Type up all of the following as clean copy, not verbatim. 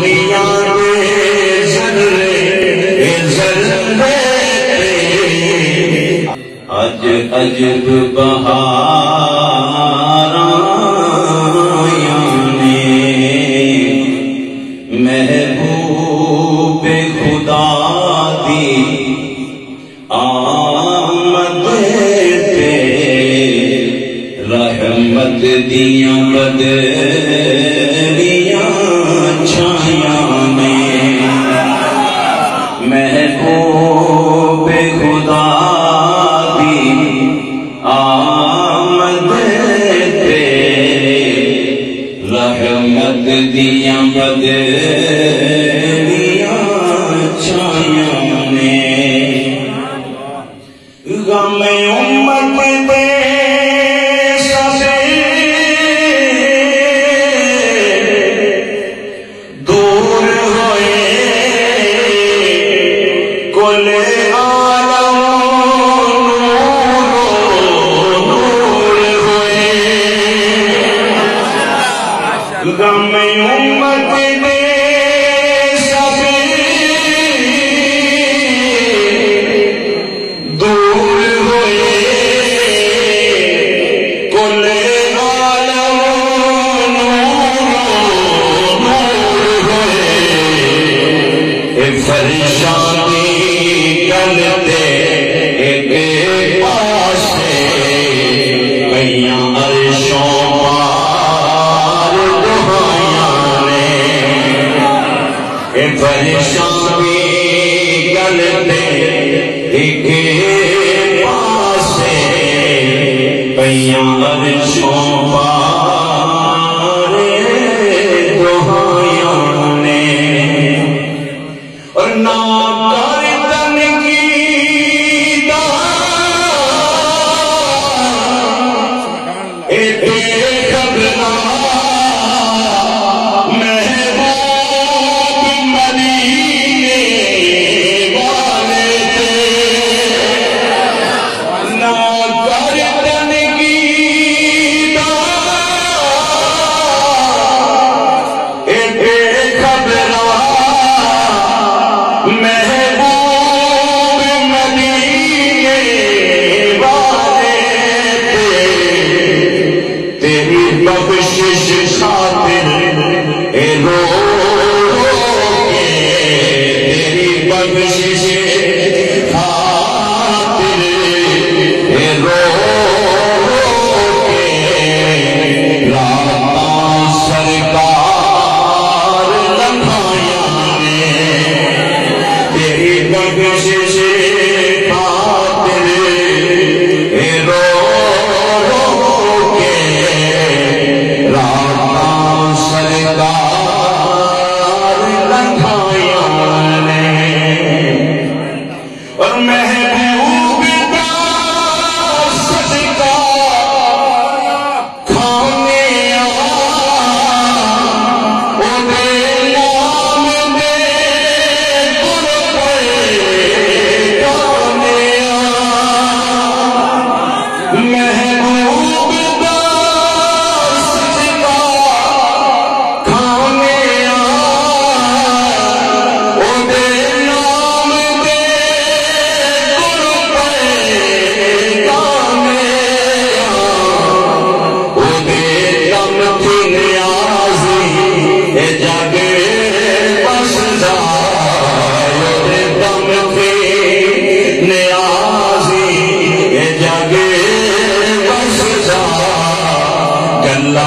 دنیا میں ذرے ذرے اج عجب بہار آیانے محبوب خدا دی آمد پہ رحمت دیاں بدریاں چھایاں میں محبوب خدا دی آمد پہ رحمت دیاں بدریاں چھایاں میں غم امت دے غم امت دے سب دور ہوئے کل عالم نور ہوئے فرشانی کرتے ایک پاسے کئیاں عرشوں فرشانی کرتے ایک پاسے کئیاں عرشوں پار دہائیاں نے اور نہ گردن کی دار ایک خبرنا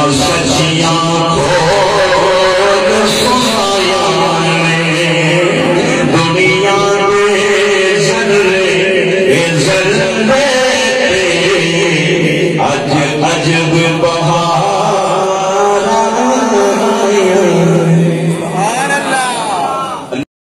سچیاں